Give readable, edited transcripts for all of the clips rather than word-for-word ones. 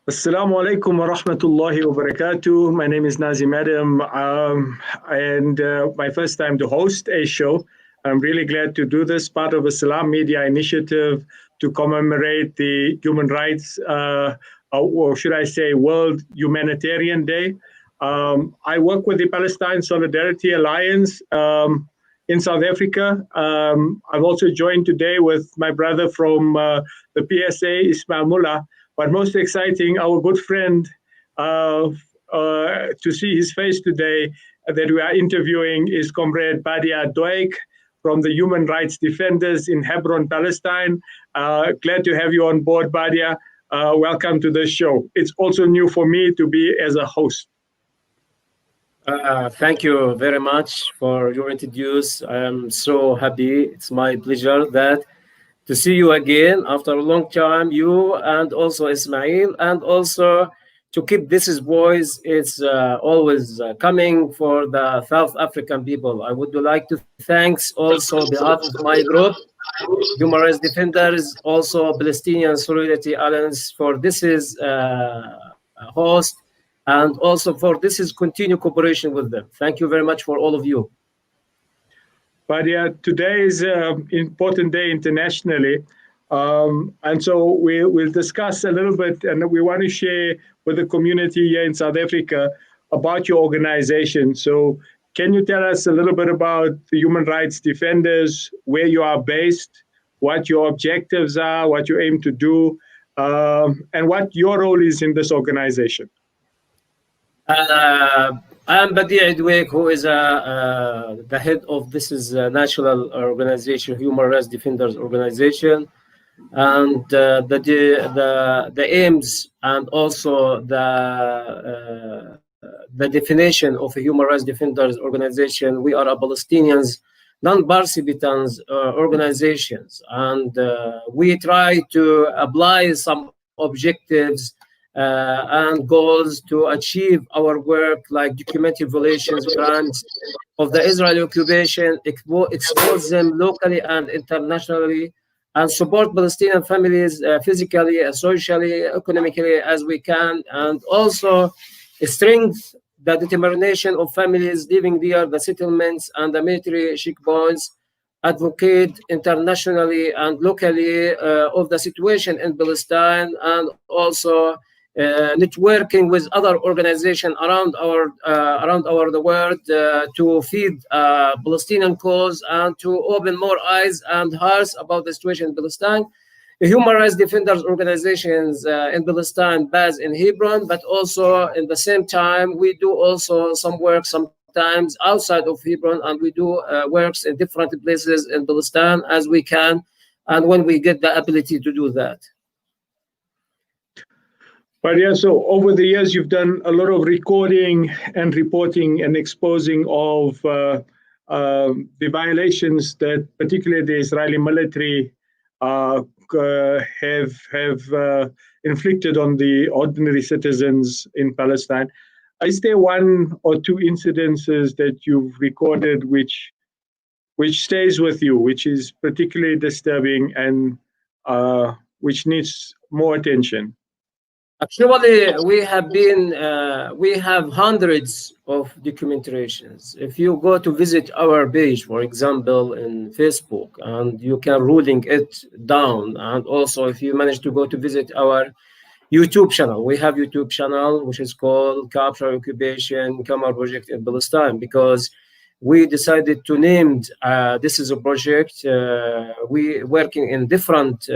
Assalamu alaikum wa rahmatullahi wa barakatuh. My name is Naazim Adam, and my first time to host a show. I'm really glad to do this, part of a Salam Media initiative to commemorate the human rights, or should I say, World Humanitarian Day. I work with the Palestine Solidarity Alliance in South Africa. I'm also joined today with my brother from the PSA, Ismail Mullah. But most exciting, our good friend, to see his face today that we are interviewing is Comrade Badee Dwaik from the Human Rights Defenders in Hebron, Palestine. Glad to have you on board, Badee. Welcome to the show. It's also new for me to be as a host. Thank you very much for your introduce. I am so happy. It's my pleasure to see you again after a long time, you and also Ismail, and also to keep this voice. It's always coming for the South African people. I would like to thank also on behalf of my group, Human Rights Defenders, also Palestinian Solidarity Alliance, for this is host, and also for this is continued cooperation with them. Thank you very much for all of you. But yeah, today is an important day internationally. And so we'll discuss a little bit, and we want to share with the community here in South Africa about your organization. So can you tell us a little bit about the Human Rights Defenders, where you are based, what your objectives are, what you aim to do, and what your role is in this organization? I am Badee Dwaik, who is the head of this is a national organization, Human Rights Defenders Organization, and the aims and also the definition of a Human Rights Defenders Organization. We are a Palestinians non-participants organizations, and we try to apply some objectives and goals to achieve our work, like documenting violations, crimes of the Israeli occupation, expose them locally and internationally, and support Palestinian families physically, socially, economically as we can, and also strengthen the determination of families living near the settlements and the military checkpoints, advocate internationally and locally of the situation in Palestine, and also networking with other organizations around the world to feed Palestinian cause and to open more eyes and hearts about the situation in Palestine. The Human Rights Defenders organizations in Palestine based in Hebron, but also in the same time we do also some work sometimes outside of Hebron, and we do works in different places in Palestine as we can, and when we get the ability to do that. But yeah, so over the years, you've done a lot of recording and reporting and exposing of the violations that particularly the Israeli military have inflicted on the ordinary citizens in Palestine. Is there one or two incidences that you've recorded which stays with you, which is particularly disturbing and which needs more attention? Actually, we have hundreds of documentations. If you go to visit our page, for example, in Facebook, and you can rolling it down, and also if you manage to go to visit our YouTube channel, we have YouTube channel which is called Capture Occupation Camera Project in Palestine, because we decided to name this is a project. We working in different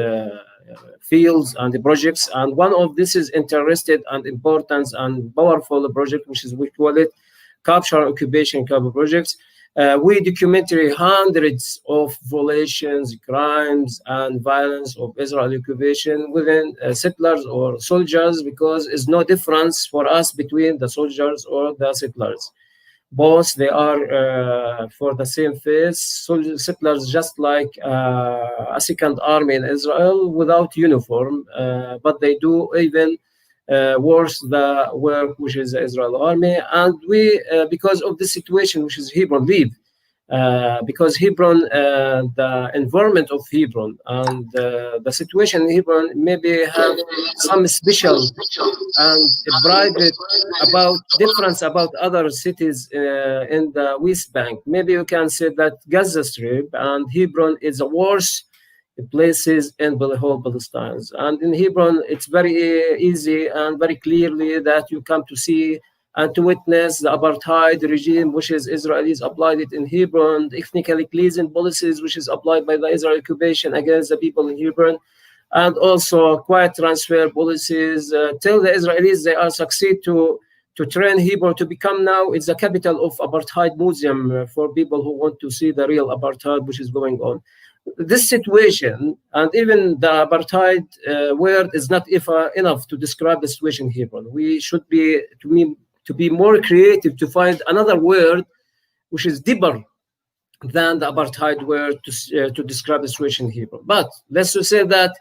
fields and the projects, and one of this is interested and important and powerful project, which is we call it Capture Occupation Camera Projects. We documentary hundreds of violations, crimes, and violence of Israeli occupation within settlers or soldiers, because it's no difference for us between the soldiers or the settlers. Both they are for the same face. Settlers just like a second army in Israel without uniform, but they do even worse the work which is the Israel army. And we, because of the situation which is Hebron live, because Hebron, the environment of Hebron and the situation in Hebron maybe have some special and private about difference about other cities in the West Bank. Maybe you can say that Gaza Strip and Hebron is the worst places in the whole Palestine. And in Hebron, it's very easy and very clearly that you come to see and to witness the apartheid regime, which is Israelis applied it in Hebron, the ethnically cleansing policies, which is applied by the Israeli occupation against the people in Hebron, and also quiet transfer policies. Till the Israelis, they are succeed to train Hebron to become now, it's the capital of apartheid museum for people who want to see the real apartheid, which is going on. This situation, and even the apartheid word is not enough to describe the situation in Hebron. We should be, to be more creative, to find another word which is deeper than the apartheid word to describe the situation in Hebron. But let's just say that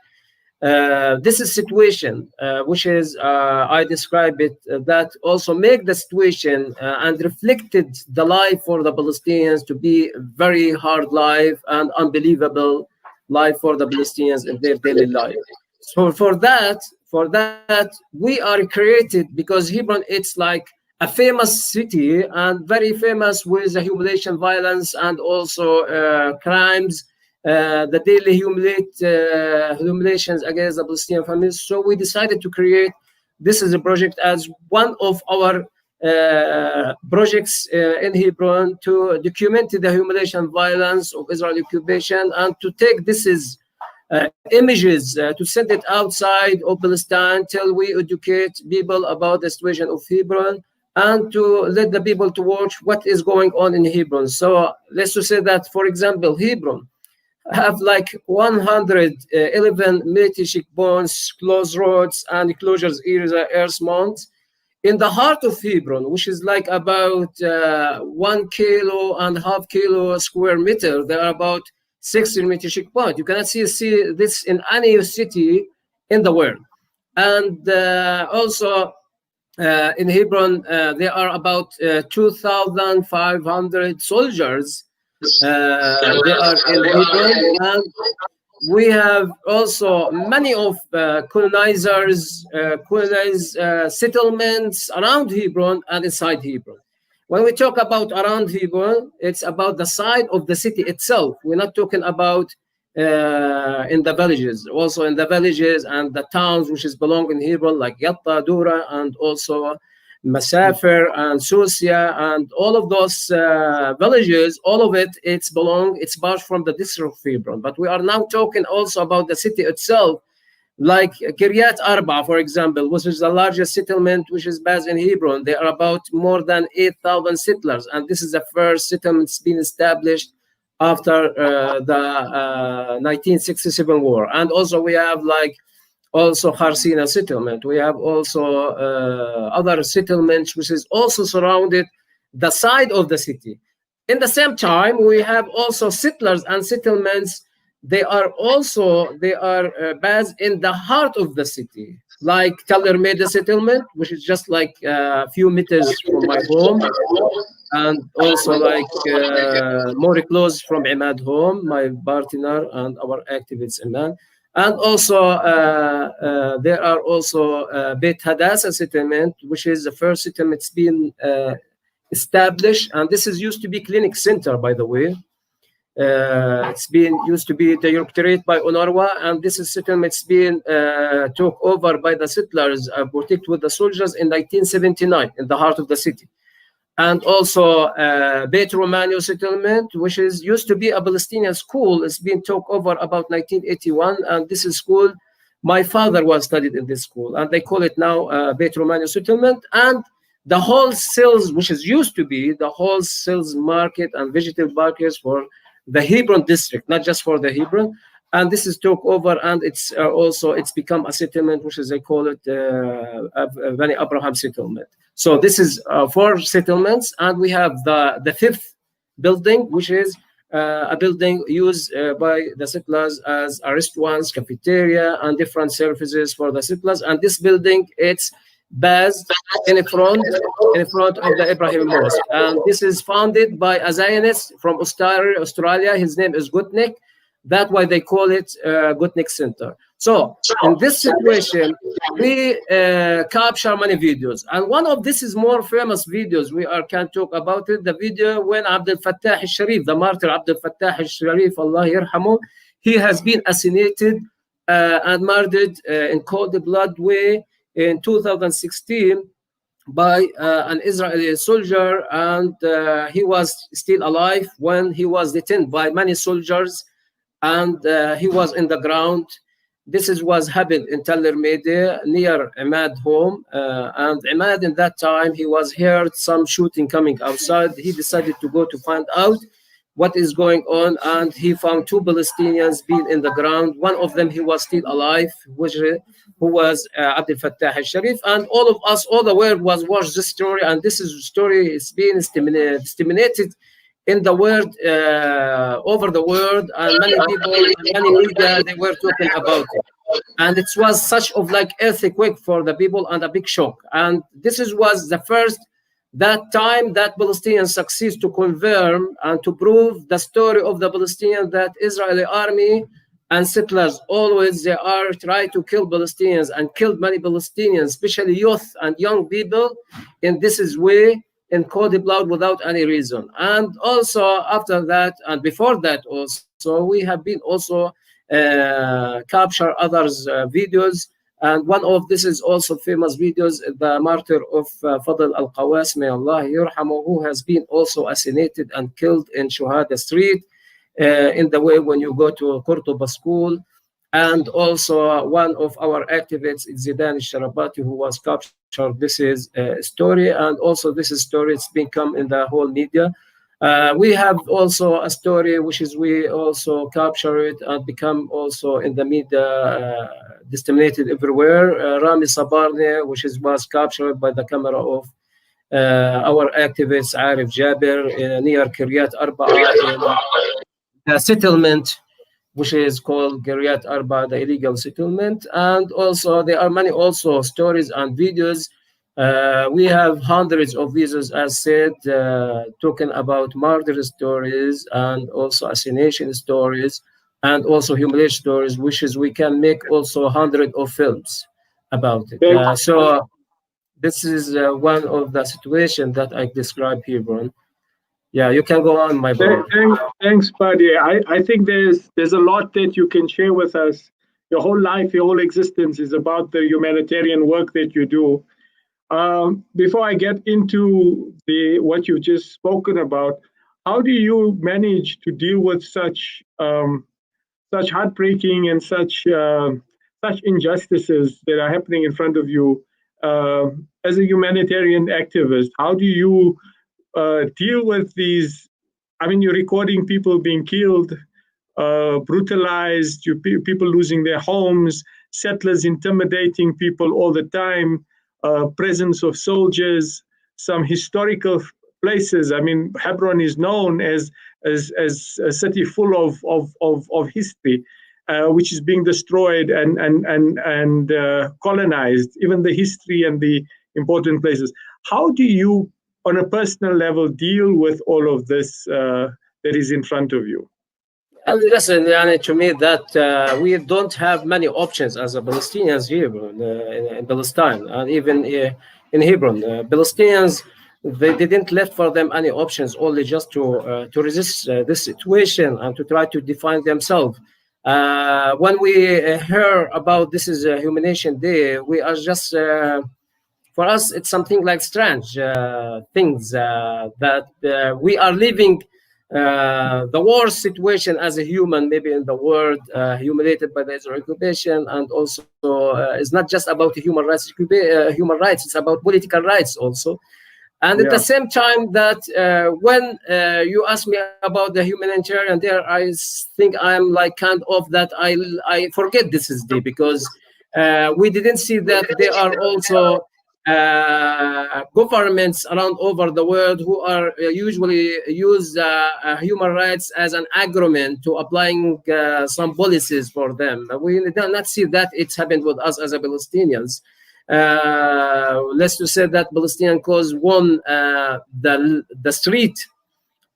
this is situation which is, I describe it, that also make the situation and reflected the life for the Palestinians to be very hard life and unbelievable life for the Palestinians in their daily life. So for that, we are created because Hebron, it's like a famous city and very famous with the humiliation, violence, and also crimes, the daily humiliations against the Palestinian families. So we decided to create, this is a project as one of our projects in Hebron to document the humiliation, violence of Israeli occupation, and to take this is images to send it outside of Palestine till we educate people about the situation of Hebron and to let the people to watch what is going on in Hebron. So let's just say that, for example, Hebron have like 111 military checkpoints, closed roads, and closures areas, Earthmont. In the heart of Hebron, which is like about 1.5 kilo square meter, there are about 60 military checkpoints. You cannot see this in any city in the world. And also in Hebron, there are about 2,500 soldiers. They are in Hebron, and we have also many of colonized settlements around Hebron and inside Hebron. When we talk about around Hebron, it's about the side of the city itself. We're not talking about in the villages. Also in the villages and the towns which is belong in Hebron, like Yatta, Dura, and also Masafer and Susia, and all of those villages, all of it, it's part from the district of Hebron. But we are now talking also about the city itself, like Kiryat Arba, for example, which is the largest settlement which is based in Hebron. There are about more than 8,000 settlers, and this is the first settlement being established after the 1967 war. And also we have like also Harsina settlement. We have also other settlements which is also surrounded the side of the city. In the same time, we have also settlers and settlements. They are based in the heart of the city, like Taller Meda settlement, which is just like a few meters from my home, and also like more close from Imad home, my partner and our activists Imad. And also there are also Beit Hadassah settlement, which is the first settlement that's been established, and this is used to be clinic center, by the way. It's been used to be the directorate by UNRWA, and this is settlement's been took over by the settlers, protected with the soldiers in 1979 in the heart of the city. And also Beit Romano settlement, which is used to be a Palestinian school. It's been took over about 1981, and this is school. My father was studied in this school, and they call it now Beit Romano settlement. And the wholesales, which is used to be the wholesales market and vegetable markets for the Hebron district, not just for the Hebron. And this is took over, and it's also it's become a settlement, which is they call it Bani Abraham settlement. So this is 4 settlements, and we have the 5th building, which is a building used by the settlers as a restaurants, cafeteria, and different services for the settlers. And this building, it's Baz in front of the Ibrahim Mosque. And this is founded by a Zionist from Australia. His name is Gutnick. That's why they call it Gutnick Center. So in this situation, we capture many videos. And one of this is more famous videos. We can talk about it. The video when Abdel Fattah al-Sharif, the martyr Abdel Fattah al-Sharif, Allah yarhamu, he has been assassinated and murdered in cold blood way in 2016 by an Israeli soldier, and he was still alive when he was detained by many soldiers, and he was in the ground. This was happened in Tel Mede near Imad home, and Imad in that time he was heard some shooting coming outside. He decided to go to find out what is going on, and he found two Palestinians being in the ground. One of them, he was still alive, who was Abdel Fattah al-Sharif, and all of us, all the world was watched this story, and this story is being disseminated in the world, over the world, and many people, many media, they were talking about it. And it was such of like earthquake for the people and a big shock. And this was the first that time that Palestinians succeed to confirm and to prove the story of the Palestinians, that Israeli army and settlers always they are trying to kill Palestinians and killed many Palestinians, especially youth and young people, in this way, in cold blood without any reason. And also after that and before that also, we have been also capture others videos. And one of this is also famous videos, the martyr of Fadl al-Qawas, may Allah yarhamu, who has been also assassinated and killed in Shuhada Street, in the way when you go to Qurtuba school. And also one of our activists, Zidan al-Sharabati, who was captured. This is a story, and also this is story, it's been come in the whole media. We have also a story which is we also capture it and become also in the media disseminated everywhere. Rami Sabarne, which was captured by the camera of our activist Arif Jaber near Kiryat Arba, in a settlement which is called Kiryat Arba, the illegal settlement. And also there are many also stories and videos. We have hundreds of videos, as said, talking about murder stories and also assassination stories and also humiliation stories, which is we can make also hundreds of films about it. So this is one of the situations that I described here, Bron. Yeah, you can go on, my brother. Thanks, Badee. I think there's a lot that you can share with us. Your whole life, your whole existence is about the humanitarian work that you do. Before I get into what you've just spoken about, how do you manage to deal with such heartbreaking and such injustices that are happening in front of you as a humanitarian activist? How do you deal with these? I mean, you're recording people being killed, brutalized, people losing their homes, settlers intimidating people all the time. Presence of soldiers, some historical places. I mean, Hebron is known as a city full of history, which is being destroyed and colonized. Even the history and the important places. How do you, on a personal level, deal with all of this that is in front of you? And listen, to me, that we don't have many options as a Palestinians here in Palestine, and even in Hebron. Palestinians, they didn't left for them any options, only just to resist this situation and to try to define themselves. When we hear about this is a Humanitarian Day, we are just, for us, it's something like strange things that we are living the worst situation as a human, maybe in the world, humiliated by the Israeli occupation, and also it's not just about human rights. It's about political rights also. And at the same time, that when you ask me about the humanitarian there, I think I'm like kind of that I forget this is day, because we didn't see that there are also governments around over the world who are usually use human rights as an argument to applying some policies for them. We did not see that it's happened with us as a Palestinians. let's to say that Palestinian cause won the street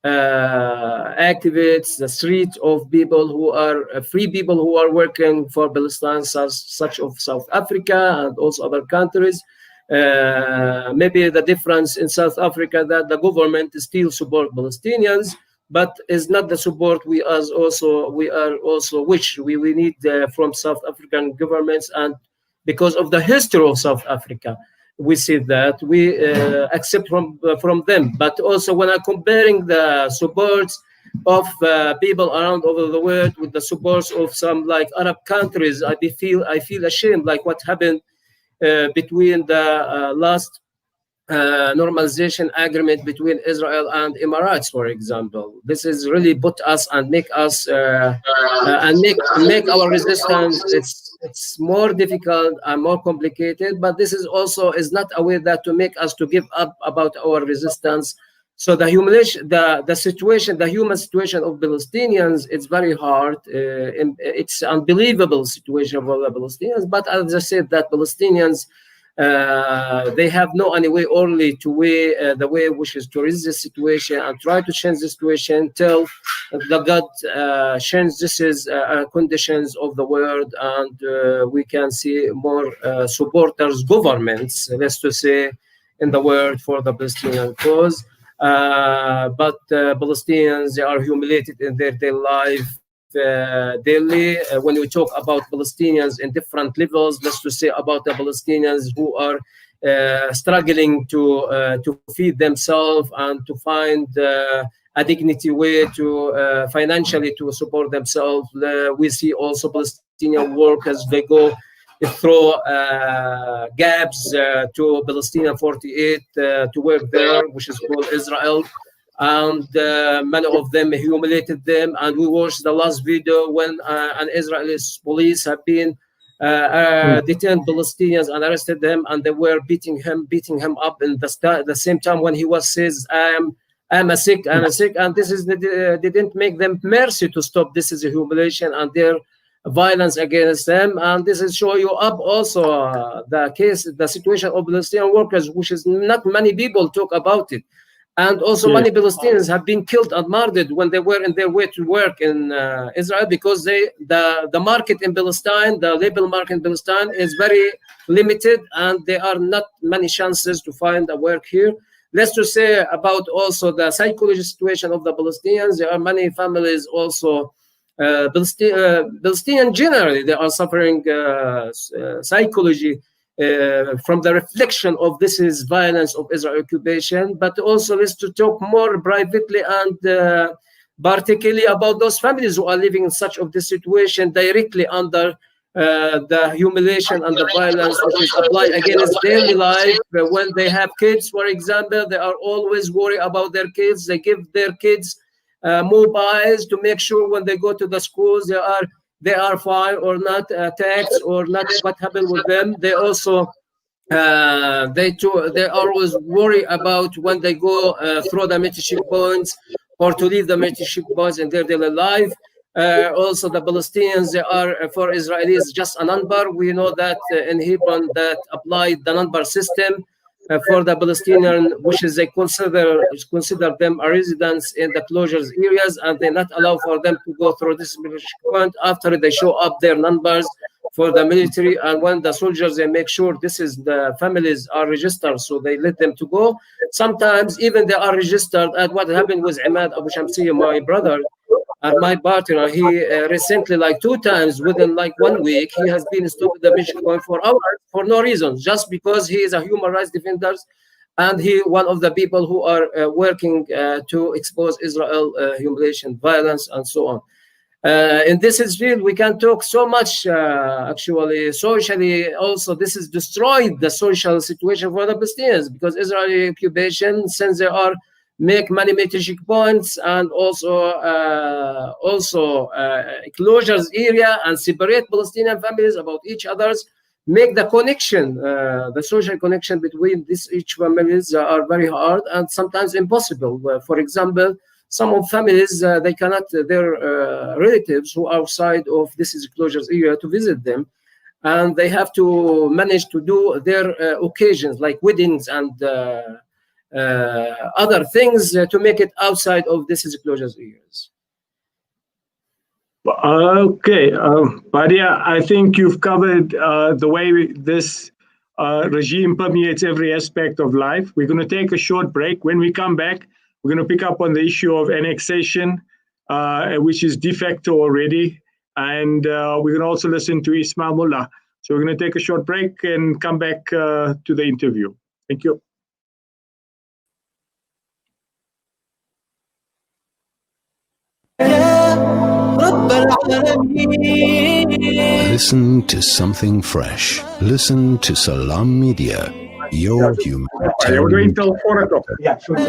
activists, the street of people who are free people who are working for Palestine, such of South Africa and also other countries. Maybe the difference in South Africa that the government still support Palestinians, but is not the support we are also wish we need from South African governments, and because of the history of South Africa, we see that we accept from them. But also when I'm comparing the supports of people around over the world with the supports of some like Arab countries, I feel ashamed, like what happened between the last normalization agreement between Israel and Emirates, for example. This is really put us and make us and make our resistance. It's more difficult and more complicated, but this is also is not a way that to make us to give up about our resistance. So the humiliation, the situation, the human situation of Palestinians, it's very hard. It's unbelievable situation for the Palestinians. But as I said, that Palestinians, they have no any way only to way the way which is to resist the situation and try to change the situation till the God change this is conditions of the world, and we can see more supporters, governments, let's to say, in the world for the Palestinian cause. But Palestinians, they are humiliated in their daily life. Daily, when we talk about Palestinians in different levels, let's to say about the Palestinians who are struggling to feed themselves and to find a dignity way to financially to support themselves. We see also Palestinian workers, they go through gaps to Palestinian 48 to work there, which is called Israel. And many of them humiliated them. And we watched the last video when an Israeli police have been detained Palestinians and arrested them, and they were beating him up in the same time when he was says, I'm sick, and this is they didn't make them mercy to stop. This is a humiliation and their violence against them, and this is show you up also the situation of Palestinian workers, which is not many people talk about it. And also many Palestinians have been killed and murdered when they were in their way to work in Israel, because the market in Palestine, the labor market in Palestine is very limited, and there are not many chances to find a work here. Let's just say about also the psychological situation of the Palestinians. There are many families also, Palestinian generally, they are suffering psychology from the reflection of this is violence of Israel occupation. But also let's to talk more privately and particularly about those families who are living in such of this situation directly under the humiliation and the violence which is applied against daily life. When they have kids, for example, they are always worried about their kids. They give their kids mobiles to make sure when they go to the schools they are fine or not attacked or not what happened with them. They also they always worry about when they go through the military checkpoints or to leave the military checkpoints in their daily life. Also the Palestinians, they are for Israelis just a number. We know that in Hebron that applied the number system for the Palestinian, which is they consider them a residents in the closures areas, and they not allow for them to go through this point after they show up their numbers for the military. And when the soldiers, they make sure this is the families are registered, so they let them to go. Sometimes even they are registered. At what happened with Imad Abu Shamsi, my brother and my partner, he recently, like 2 times within like 1 week, he has been stopped at the mission point for hours for no reason, just because he is a human rights defender and he one of the people who are working to expose Israel humiliation, violence, and so on. In this field, we can talk so much. Actually, socially, also this is destroyed the social situation for the Palestinians, because Israeli occupation, since they are make many military checkpoints and also closures area and separate Palestinian families about each others, make the connection, the social connection between these each families are very hard and sometimes impossible. For example, some of families, they cannot, their relatives who are outside of this is closures area to visit them. and they have to manage to do their occasions like weddings and other things to make it outside of this closure areas. Okay, Badia, I think you've covered the way this regime permeates every aspect of life. We're going to take a short break. When we come back, we're going to pick up on the issue of annexation, which is de facto already. And we're going to also listen to Ismail Mullah. So we're going to take a short break and come back to the interview. Thank you. Listen to something fresh. Listen to Salam Media, your humanitarian. We're going till 4 o'clock. Yeah, straight.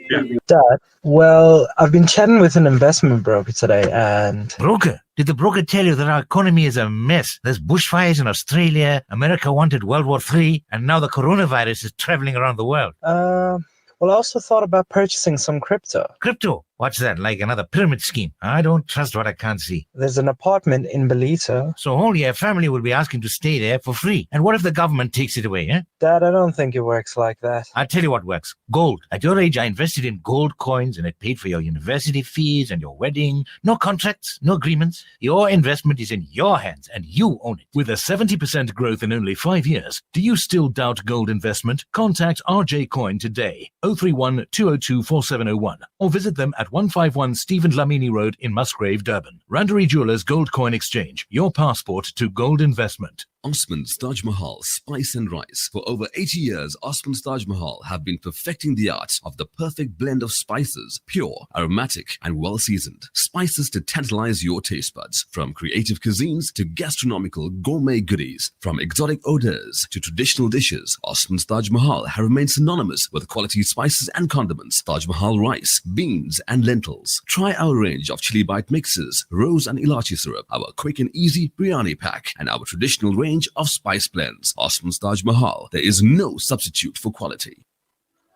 Yeah. Dad, well, I've been chatting with an investment broker today and... Broker? Did the broker tell you that our economy is a mess? There's bushfires in Australia, America wanted World War III, and now the coronavirus is traveling around the world. Well, I also thought about purchasing some crypto. Crypto? What's that, like another pyramid scheme? I don't trust what I can't see. There's an apartment in Belito. So all your family will be asking to stay there for free. And what if the government takes it away, eh? Dad, I don't think it works like that. I'll tell you what works. Gold. At your age, I invested in gold coins and it paid for your university fees and your wedding. No contracts, no agreements. Your investment is in your hands and you own it. With a 70% growth in only 5 years, do you still doubt gold investment? Contact RJ Coin today, 031 202 4701, or visit them at 151 Stephen Lamini Road in Musgrave, Durban. Randery Jewelers Gold Coin Exchange, your passport to gold investment. Osman's Taj Mahal Spice and Rice. For over 80 years, Osman's Taj Mahal have been perfecting the art of the perfect blend of spices, pure, aromatic, and well-seasoned. Spices to tantalize your taste buds. From creative cuisines to gastronomical gourmet goodies. From exotic odors to traditional dishes, Osman's Taj Mahal have remained synonymous with quality spices and condiments. Taj Mahal rice, beans, and lentils. Try our range of chili bite mixes, rose and ilachi syrup, our quick and easy biryani pack, and our traditional range of spice blends. Osman's Taj Mahal. There is no substitute for quality.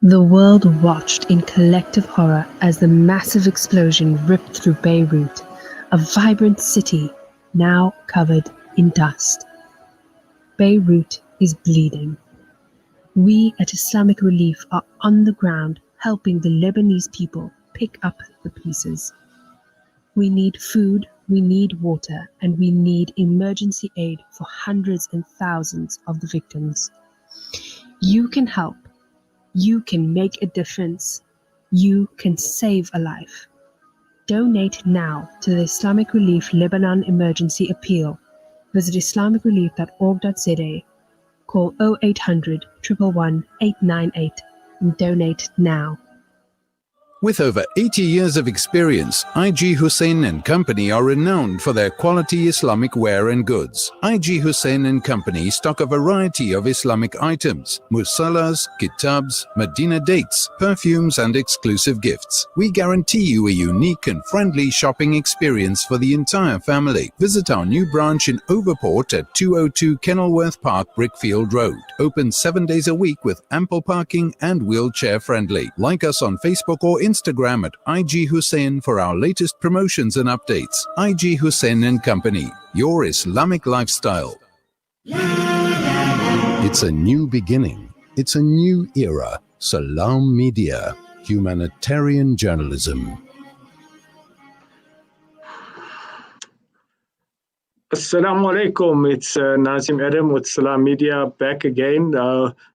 The world watched in collective horror as the massive explosion ripped through Beirut, a vibrant city now covered in dust. Beirut is bleeding. We at Islamic Relief are on the ground helping the Lebanese people pick up the pieces. We need food, we need water, and we need emergency aid for hundreds and thousands of the victims. You can help. You can make a difference. You can save a life. Donate now to the Islamic Relief Lebanon Emergency Appeal. Visit islamicrelief.org.za. Call 0800 111 898 and donate now. With over 80 years of experience, IG Hussein and Company are renowned for their quality Islamic wear and goods. IG Hussein and Company stock a variety of Islamic items, musallas, kitabs, Medina dates, perfumes, and exclusive gifts. We guarantee you a unique and friendly shopping experience for the entire family. Visit our new branch in Overport at 202 Kenilworth Park, Brickfield Road. Open 7 days a week with ample parking and wheelchair friendly. Like us on Facebook or Instagram at IG Hussein for our latest promotions and updates. IG Hussein and Company, your Islamic lifestyle. It's a new beginning. It's a new era. Salam Media, humanitarian journalism. Assalamu alaikum. It's Naazim Adam with Salam Media back again.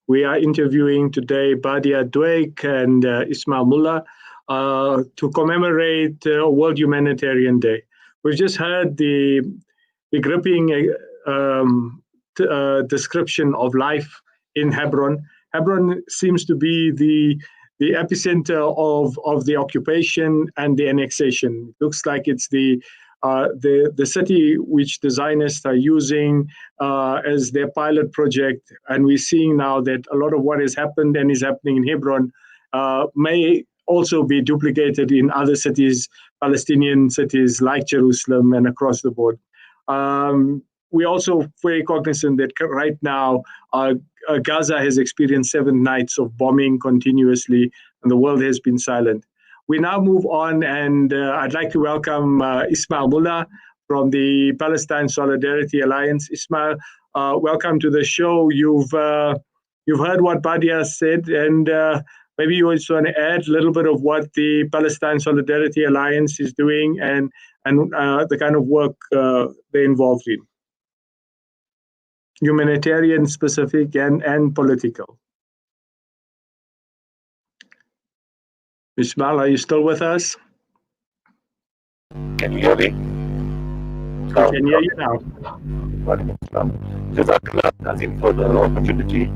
We are interviewing today Badee Dwaik and Ismail Mullah to commemorate World Humanitarian Day. We've just heard the gripping description of life in Hebron. Hebron seems to be the epicenter of the occupation and the annexation. It looks like it's the city which the Zionists are using as their pilot project. And we're seeing now that a lot of what has happened and is happening in Hebron may also be duplicated in other cities, Palestinian cities like Jerusalem and across the board. We're also very cognizant that right now Gaza has experienced 7 nights of bombing continuously and the world has been silent. We now move on, and I'd like to welcome Ismail Mullah from the Palestine Solidarity Alliance. Ismail, welcome to the show. You've heard what Badee has said, and maybe you also want to add a little bit of what the Palestine Solidarity Alliance is doing and the kind of work they're involved in. Humanitarian, specific, and political. Ismail, are you still with us? Can you hear me? I can hear you now. Jazakallah, Naazim, for the opportunity.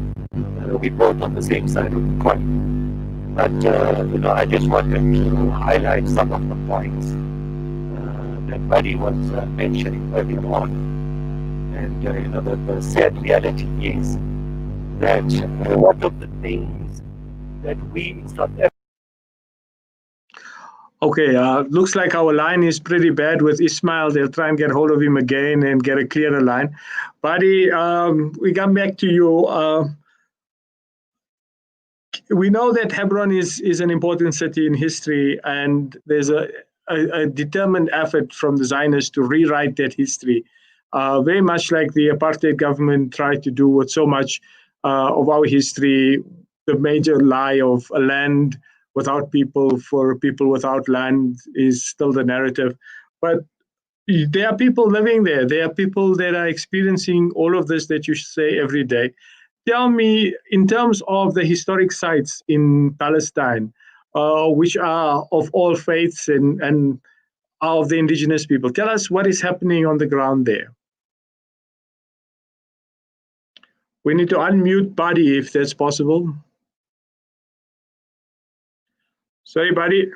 We both on the same side of the coin. But, I just wanted to highlight some of the points that Badee was mentioning earlier on. And, the sad reality is that one of the things that we in South Africa. Okay, looks like our line is pretty bad with Ismail. They'll try and get hold of him again and get a clearer line. Badee, we come back to you. We know that Hebron is an important city in history, and there's a determined effort from the Zionists to rewrite that history, very much like the apartheid government tried to do with so much of our history, the major lie of a land without people for people without land is still the narrative. But there are people living there. There are people that are experiencing all of this that you say every day. Tell me, in terms of the historic sites in Palestine, which are of all faiths and are of the indigenous people, tell us what is happening on the ground there. We need to unmute Badee if that's possible. Sorry, Badee.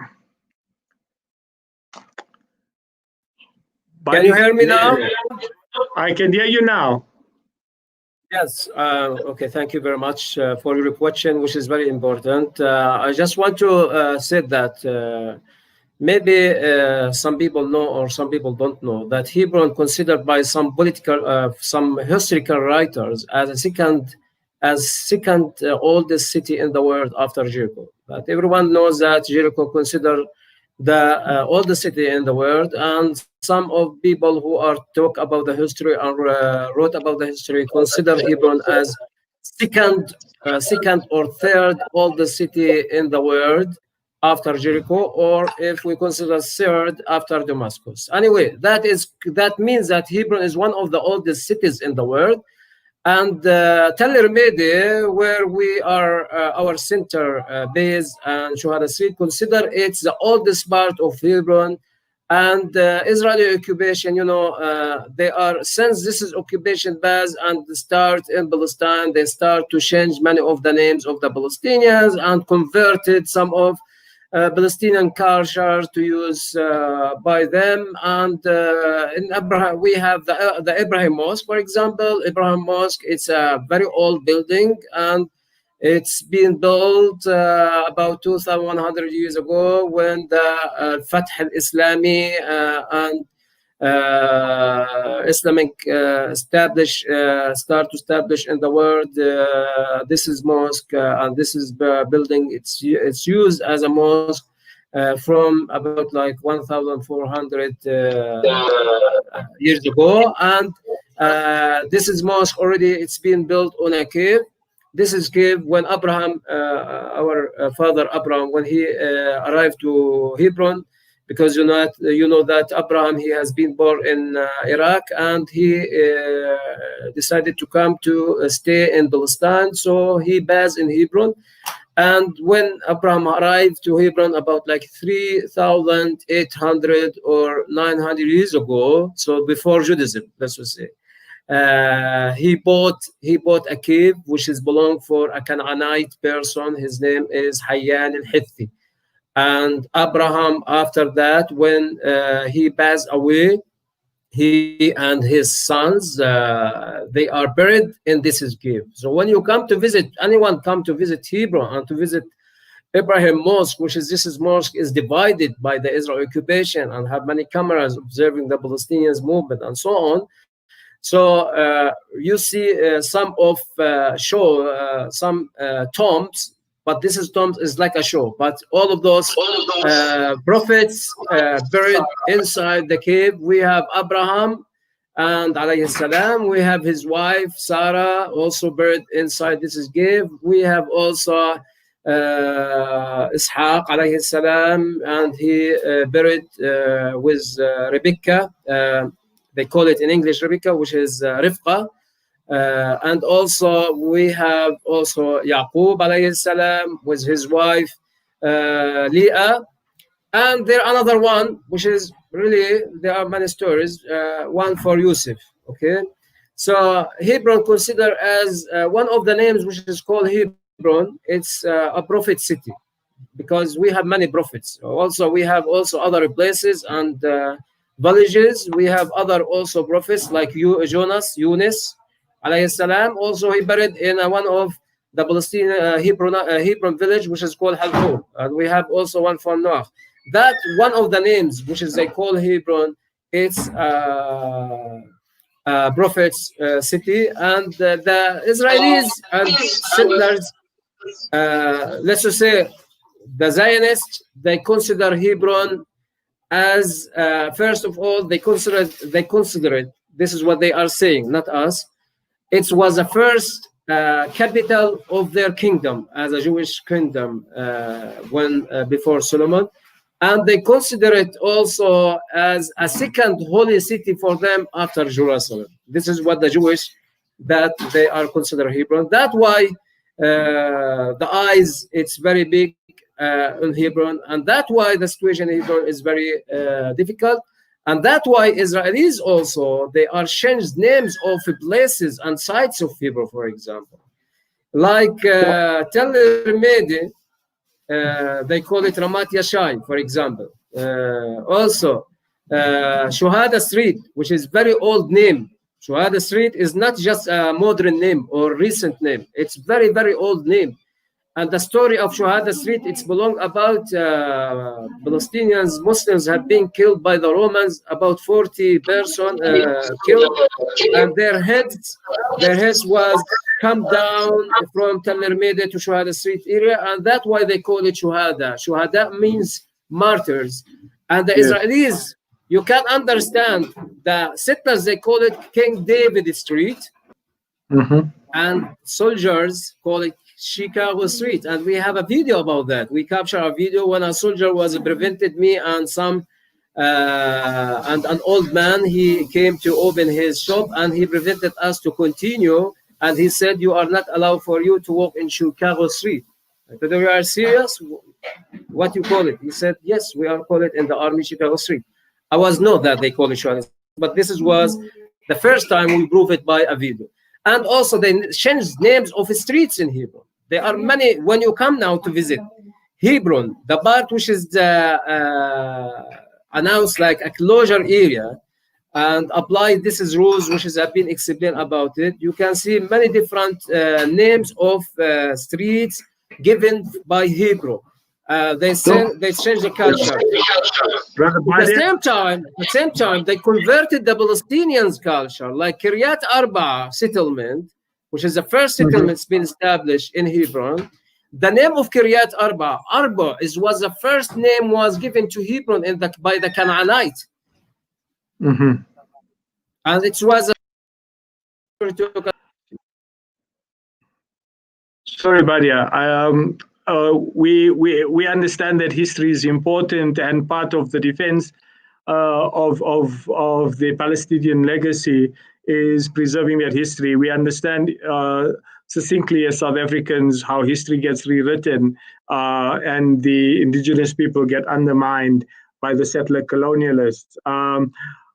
Can you hear me now? I can hear you now. Yes. Okay. Thank you very much for your question, which is very important. I just want to say that maybe some people know or some people don't know that Hebron considered by some some historical writers as a second oldest city in the world after Jericho. But everyone knows that Jericho considered the oldest city in the world, and some of people who are talk about the history and wrote about the history consider Hebron as second or third oldest city in the world after Jericho, or if we consider third after Damascus. Anyway, that means that Hebron is one of the oldest cities in the world. And Tel Ermedi, where we are our center base, and Shuhada Street, consider it's the oldest part of Hebron. And Israeli occupation, they are, since this is occupation base and start in Palestine, they start to change many of the names of the Palestinians and converted some of Palestinian culture to use by them. And in Abraham, we have the Ibrahim Mosque, for example. Ibrahim Mosque, it's a very old building, and it's been built about 2,100 years ago when the Fath al-Islami and Islamic start to establish in the world. This is mosque, and this is building. It's used as a mosque from about like 1,400 years ago, and this is mosque already. It's been built on a cave. This is cave when Abraham, our father Abraham, when he arrived to Hebron. Because you know that Abraham, he has been born in Iraq, and he decided to come to stay in Palestine. So he based in Hebron. And when Abraham arrived to Hebron about like 3,800 or 900 years ago, so before Judaism, let's just say, he bought a cave which is belong for a Canaanite person. His name is Hayyan al-Hithi. And Abraham, after that, when he passed away, he and his sons, they are buried in this cave. So when you come to visit, anyone come to visit Hebron and to visit Ibrahim Mosque, which is this mosque is divided by the Israel occupation and have many cameras observing the Palestinians movement and so on. So you see some tombs but this is tomb is like a show. But all of those prophets buried inside the cave. We have Abraham and alayhi salam. We have his wife Sarah also buried inside this cave. We have also Ishaq alayhi salam, and he buried with Rebecca. They call it in English Rebecca, which is Rifqa. And also we have also Yaqub alayhi salam with his wife Leah. And there another one, which is really, there are many stories, one for Yusuf, okay? So Hebron considered as one of the names which is called Hebron, it's a prophet city, because we have many prophets. Also, we have also other places and villages. We have other also prophets like Jonas, Yunus, alayhi salam. Also, he buried in one of the Palestinian Hebron village, which is called Halko. And we have also one for Noah. That one of the names, which is they call Hebron, it's prophet's city. And the Israelis and settlers, let's just say the Zionists, they consider Hebron as first of all, they consider it. This is what they are saying, not us. It was the first capital of their kingdom as a Jewish kingdom when before Solomon, and they consider it also as a second holy city for them after Jerusalem. This is what the Jewish that they are considered Hebron. That's why the eyes it's very big in Hebron, and that's why the situation in Hebron is very difficult. And that's why Israelis also, they are changed names of places and sites of Hebron, for example. Like Tel Mede, they call it Ramat Yashai, for example. Also, Shuhada Street, which is very old name. Shuhada Street is not just a modern name or recent name. It's very, very old name. And the story of Shuhada Street, it's belong about Palestinians, Muslims have been killed by the Romans, about 40 persons killed, and their heads was come down from Tel Mede to Shuhada Street area, and that's why they call it Shuhada. Shuhada means martyrs. And the Israelis, you can understand, the settlers, they call it King David Street, and soldiers call it Chicago Street. And we have a video about that. We capture a video when a soldier was prevented me and some and an old man, he came to open his shop and he prevented us to continue, and he said, you are not allowed for you to walk in Chicago Street. I said, we are serious? What you call it? He said, yes, we are call it in the army Chicago Street. I was not that they call it Chicago Street, but this was the first time we prove it by a video. And also they changed names of streets in Hebron. There are many, when you come now to visit Hebron, the part which is announced like a closure area and apply this is rules which has been explained about it, you can see many different names of streets given by Hebron. They changed the culture. At the same time, they converted the Palestinians' culture, like Kiryat Arba settlement, which is the first settlement that's been established in Hebron. The name of Kiryat Arba, was the first name was given to Hebron by the Canaanite. And it was Sorry, Badee. We understand that history is important and part of the defense of the Palestinian legacy is preserving that history. We understand succinctly as South Africans how history gets rewritten and the indigenous people get undermined by the settler colonialists.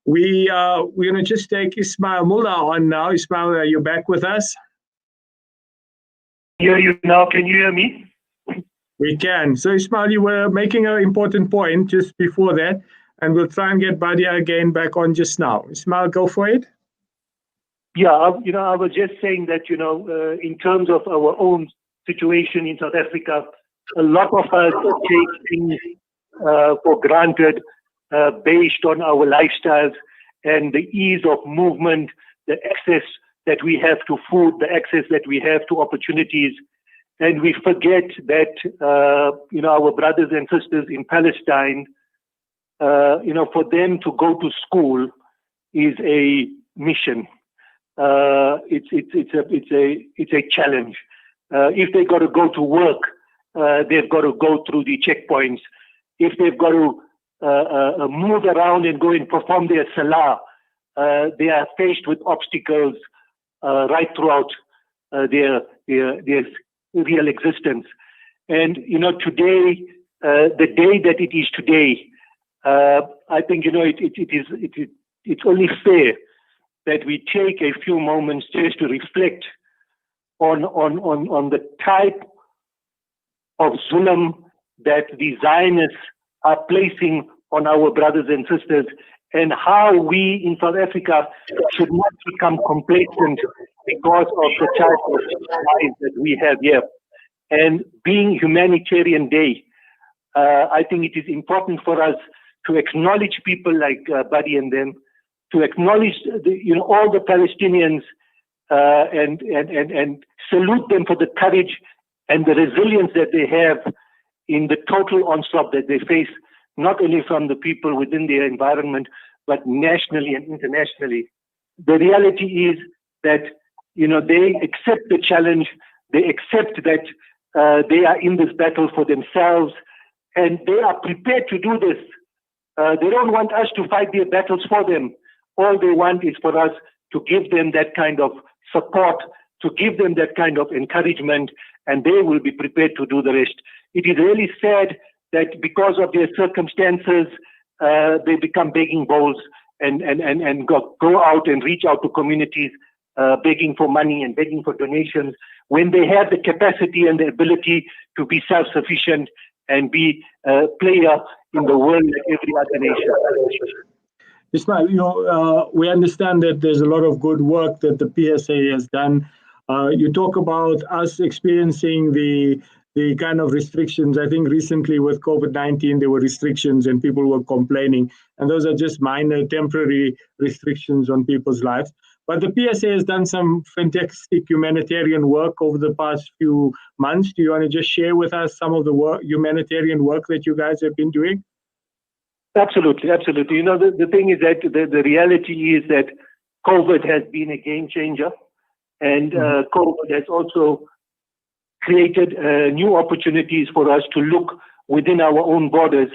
We're going to just take Ismail Mullah on now. Ismail, are you back with us? Hear you now. Can you hear me? We can. So Ismail, you were making an important point just before that, and we'll try and get Badee again back on just now. Ismail, go for it. Yeah, I was just saying that, in terms of our own situation in South Africa, a lot of us take things for granted based on our lifestyles and the ease of movement, the access that we have to food, the access that we have to opportunities. and we forget that our brothers and sisters in Palestine, for them to go to school is a mission. It's a challenge. If they got to go to work, they've got to go through the checkpoints. If they've got to move around and go and perform their salah, they are faced with obstacles right throughout their real existence. And today, the day that it is today, I think it's only fair that we take a few moments just to reflect on the type of zulm that the Zionists are placing on our brothers and sisters, and how we in South Africa should not become complacent because of the type of lives that we have here. And being Humanitarian Day, I think it is important for us to acknowledge people like Badee and them, to acknowledge all the Palestinians and salute them for the courage and the resilience that they have in the total onslaught that they face, not only from the people within their environment, but nationally and internationally. The reality is that they accept the challenge, they accept that they are in this battle for themselves, and they are prepared to do this. They don't want us to fight their battles for them. All they want is for us to give them that kind of support, to give them that kind of encouragement, and they will be prepared to do the rest. It is really sad that because of their circumstances, they become begging bowls and go out and reach out to communities, begging for money and begging for donations, when they have the capacity and the ability to be self-sufficient and be a player in the world like every other nation. Ismail, we understand that there's a lot of good work that the PSA has done. You talk about us experiencing the kind of restrictions. I think recently with COVID-19, there were restrictions and people were complaining. And those are just minor temporary restrictions on people's lives. But the PSA has done some fantastic humanitarian work over the past few months. Do you want to just share with us some of the humanitarian work that you guys have been doing? Absolutely, absolutely. The thing is that the reality is that COVID has been a game changer, and COVID has also created new opportunities for us to look within our own borders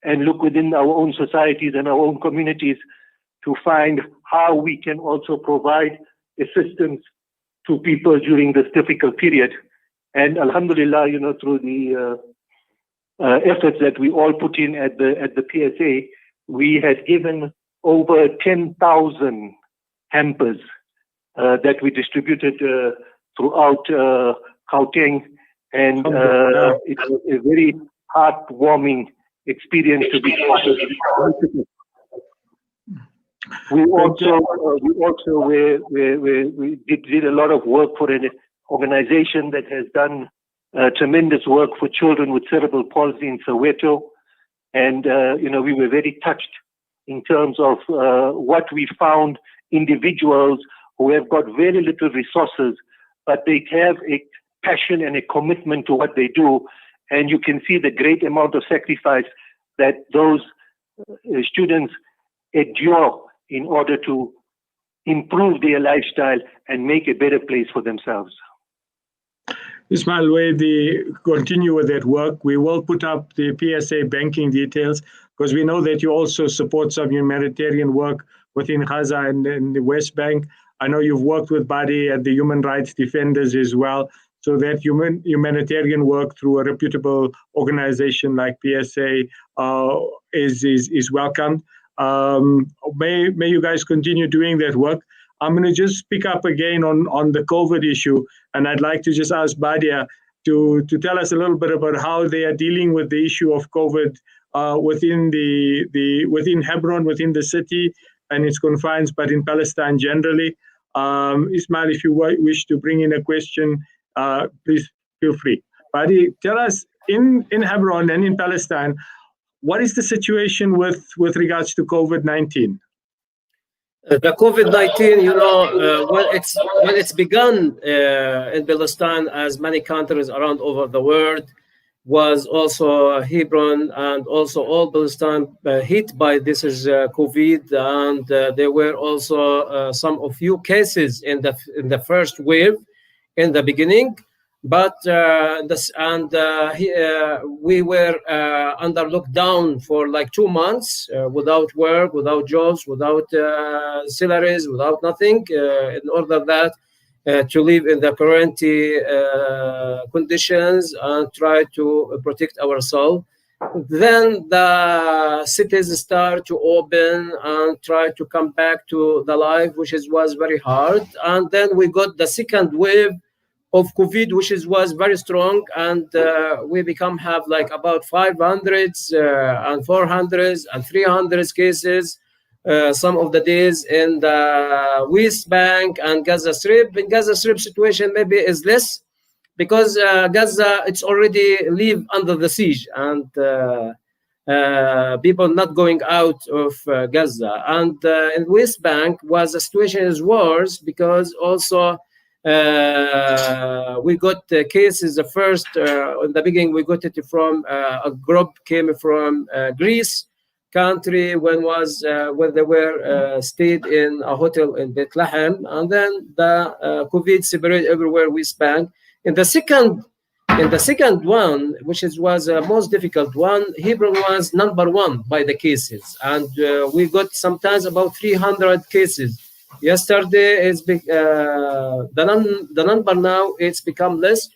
and look within our own societies and our own communities to find how we can also provide assistance to people during this difficult period. And alhamdulillah, through the efforts that we all put in at the PSA, we had given over 10,000 hampers that we distributed throughout Gauteng, and it was a very heartwarming experience to be part of. We did a lot of work for an organization that has done tremendous work for children with cerebral palsy in Soweto, and we were very touched in terms of what we found. Individuals who have got very little resources, but they have a passion and a commitment to what they do, and you can see the great amount of sacrifice that those students endure in order to improve their lifestyle and make a better place for themselves. Ismail, we continue with that work. We will put up the PSA banking details because we know that you also support some humanitarian work within Gaza and the West Bank. I know you've worked with Badee and the human rights defenders as well. So that humanitarian work through a reputable organization like PSA is welcomed. May you guys continue doing that work. I'm going to just pick up again on the COVID issue, and I'd like to just ask Badee to tell us a little bit about how they are dealing with the issue of COVID within within Hebron, within the city and its confines, but in Palestine generally. Ismail, if you wish to bring in a question, please feel free. Badee, tell us in Hebron and in Palestine, what is the situation with regards to COVID-19? The COVID-19, when it's begun in Palestine, as many countries around over the world, was also Hebron and also all Palestine hit by this is COVID, and there were also some of few cases in the first wave in the beginning. But we were under lockdown for like 2 months without work, without jobs, without salaries, without nothing, in order that to live in the quarantine conditions and try to protect ourselves. Then the cities start to open and try to come back to the life, which was very hard. And then we got the second wave of COVID, which was very strong, and we have like about 500 and 400 and 300 cases some of the days in the West Bank and Gaza Strip. In Gaza Strip situation maybe is less because Gaza it's already live under the siege and people not going out of Gaza. And in West Bank was the situation is worse because also we got cases. The first in the beginning we got it from a group came from Greece country when they were stayed in a hotel in Bethlehem, and then the COVID spread everywhere we span. In the second one, which was most difficult one, Hebron was number one by the cases, and we got sometimes about 300 cases. Yesterday, the number now it's become less.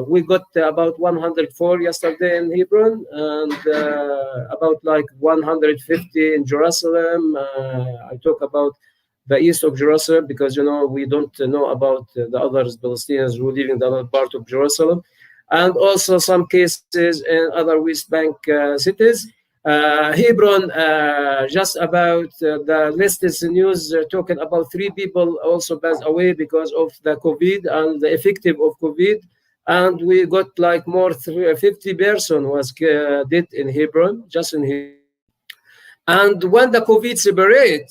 We got about 104 yesterday in Hebron and about like 150 in Jerusalem. I talk about the east of Jerusalem because we don't know about the other Palestinians who live in the other part of Jerusalem, and also some cases in other West Bank cities. Hebron, just about the latest news talking about 3 people also passed away because of the COVID and the effective of COVID, and we got like more 50 person was dead in Hebron, just in Hebron. And when the COVID spread,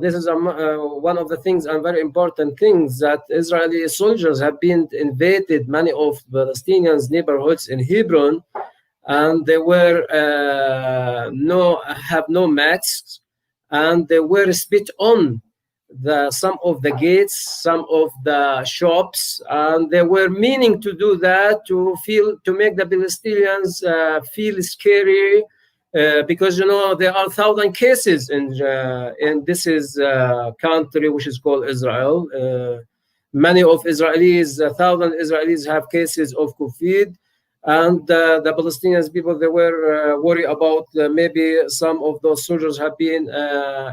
this is one of the things and very important things that Israeli soldiers have been invaded many of Palestinians' neighborhoods in Hebron, and they were have no masks, and they were spit on some of the gates, some of the shops, and they were meaning to do that to make the Palestinians feel scary. Because there are 1,000 cases in this is country which is called Israel. Many of Israelis, 1,000 Israelis have cases of COVID, and the Palestinian people they were worried about maybe some of those soldiers have been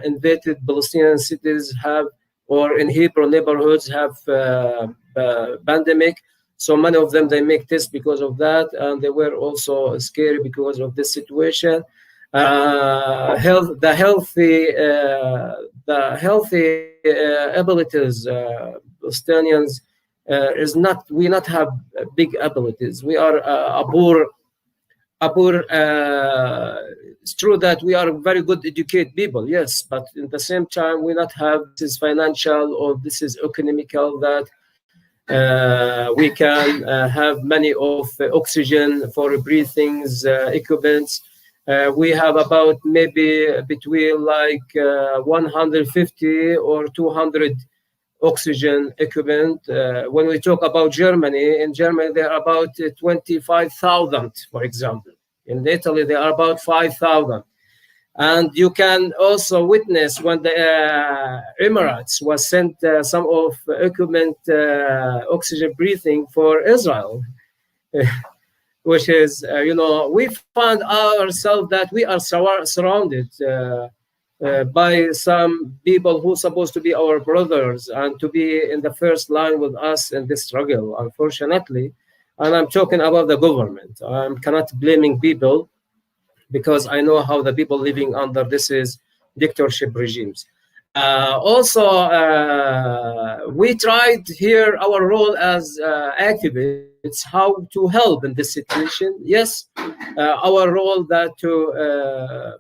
invaded. Palestinian cities have or in Hebron neighborhoods have pandemic. So many of them, they make tests because of that, and they were also scary because of this situation. The healthy abilities, Palestinians is not. We not have big abilities. We are a poor. It's true that we are very good educated people, yes, but at the same time we not have this financial or this is economical that. We can have many of oxygen for breathing equipments. We have about maybe between like 150 or 200 oxygen equipment. When we talk about Germany, in Germany there are about 25,000, for example. In Italy there are about 5,000. And you can also witness when the Emirates was sent some of equipment, oxygen breathing for Israel, which is, we found ourselves that we are surrounded by some people who are supposed to be our brothers and to be in the first line with us in this struggle, unfortunately. And I'm talking about the government. I cannot blaming people, because I know how the people living under this is dictatorship regimes. We tried here our role as activists it's how to help in this situation. Yes, our role that to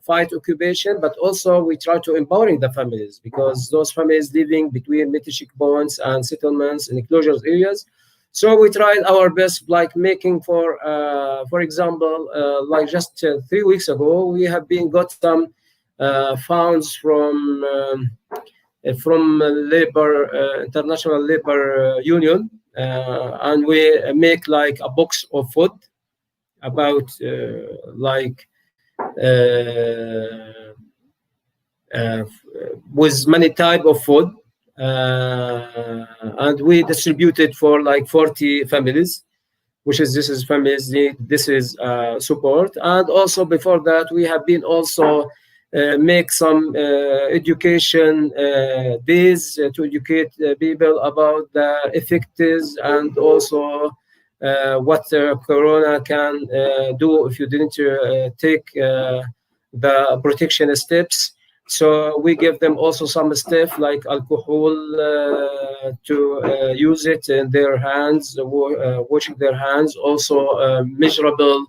fight occupation, but also we try to empowering the families, because those families living between military checkpoints and settlements and enclosures areas. So we tried our best, like making for example, like just 3 weeks ago, we have got some funds from labor International Labor Union, and we make like a box of food about with many type of food, and we distributed for like 40 families, which is this is families need, this is support. And also before that, we have been also make some education days to educate people about the effects and also what Corona can do if you didn't take the protection steps. So we give them also some stuff like alcohol to use it in their hands, washing their hands, also measurable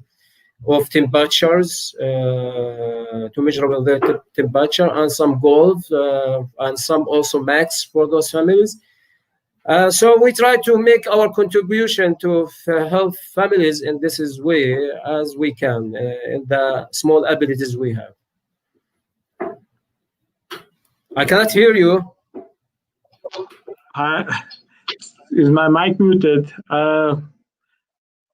of temperatures, to measure their temperature, and some golf and some also max for those families. So we try to make our contribution to help families in this way as we can in the small abilities we have. I cannot hear you. Is my mic muted?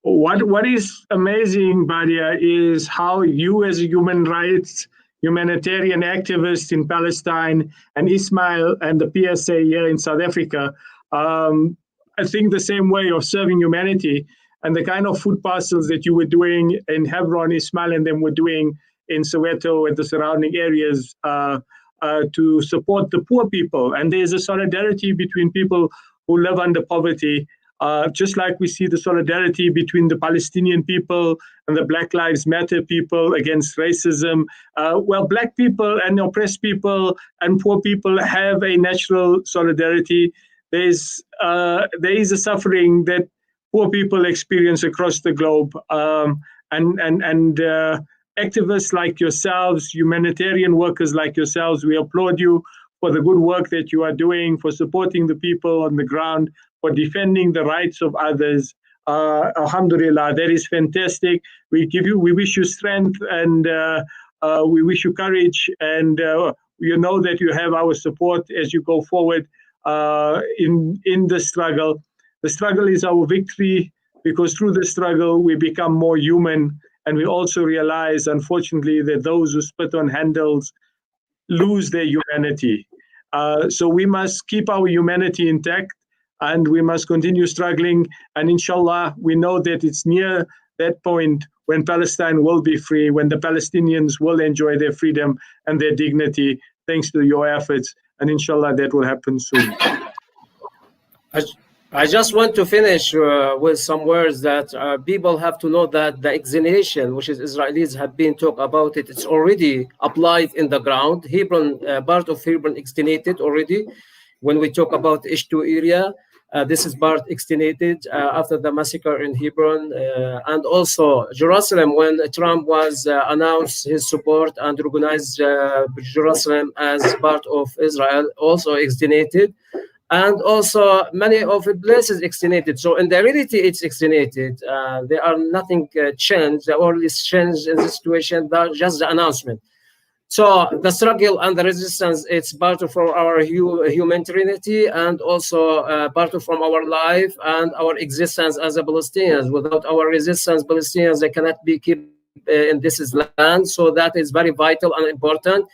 What is amazing, Badee, is how you as a humanitarian activist in Palestine, and Ismail and the PSA here in South Africa, I think the same way of serving humanity, and the kind of food parcels that you were doing in Hebron, Ismail and them were doing in Soweto and the surrounding areas to support the poor people. And there's a solidarity between people who live under poverty, just like we see the solidarity between the Palestinian people and the Black Lives Matter people against racism. Well, Black people and oppressed people and poor people have a natural solidarity. There is a suffering that poor people experience across the globe, and activists like yourselves, humanitarian workers like yourselves, we applaud you for the good work that you are doing, for supporting the people on the ground, for defending the rights of others. Alhamdulillah, that is fantastic. We wish you strength, and we wish you courage, and you know that you have our support as you go forward in the struggle. The struggle is our victory, because through the struggle we become more human, and we also realize, unfortunately, that those who spit on handles lose their humanity. So we must keep our humanity intact, and we must continue struggling. And inshallah, we know that it's near that point when Palestine will be free, when the Palestinians will enjoy their freedom and their dignity, thanks to your efforts. And inshallah, that will happen soon. I just want to finish with some words that people have to know that the exoneration, which is Israelis have been talk about it, it's already applied in the ground. Hebron, part of Hebron exonered already. When we talk about H2 area, this is part exonered after the massacre in Hebron. And also Jerusalem, when Trump was announced his support and recognized Jerusalem as part of Israel, also exonered. And also many of the places exonered. So in the reality, it's exonered. There are nothing changed. The only change in the situation, just the announcement. So the struggle and the resistance, it's part of our humanitarianity, and also part of from our life and our existence as a Palestinians. Without our resistance, Palestinians, they cannot be kept in this land. So that is very vital and important.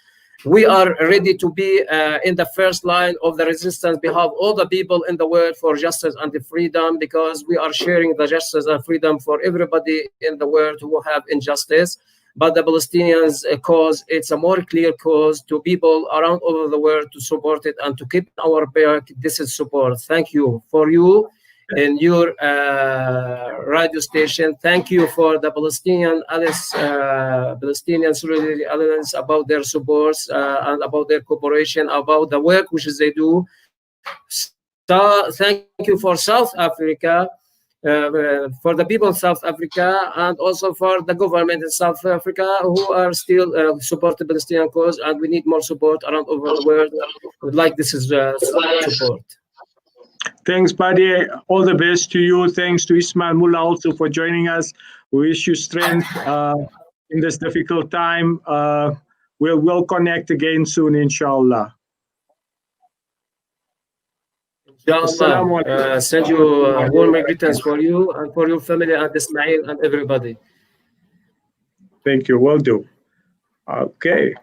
We are ready to be in the first line of the resistance behalf of all the people in the world for justice and the freedom, because we are sharing the justice and freedom for everybody in the world who have injustice. But the Palestinians' cause, it's a more clear cause to people around all over the world to support it and to keep our back. This is support. Thank you for you and your radio station. Thank you for the Palestinian Solidarity Alliance about their supports and about their cooperation, about the work which they do. So thank you for South Africa. for the people of South Africa, and also for the government in South Africa, who are still support the Palestinian cause, and we need more support around over the world. Would like this is support. Thanks, Badee. All the best to you. Thanks to Ismail Mullah also for joining us. We wish you strength in this difficult time. We'll connect again soon, inshallah. Inshallah, send you warm greetings for you and for your family and Ismail and everybody. Thank you. Will do. Okay.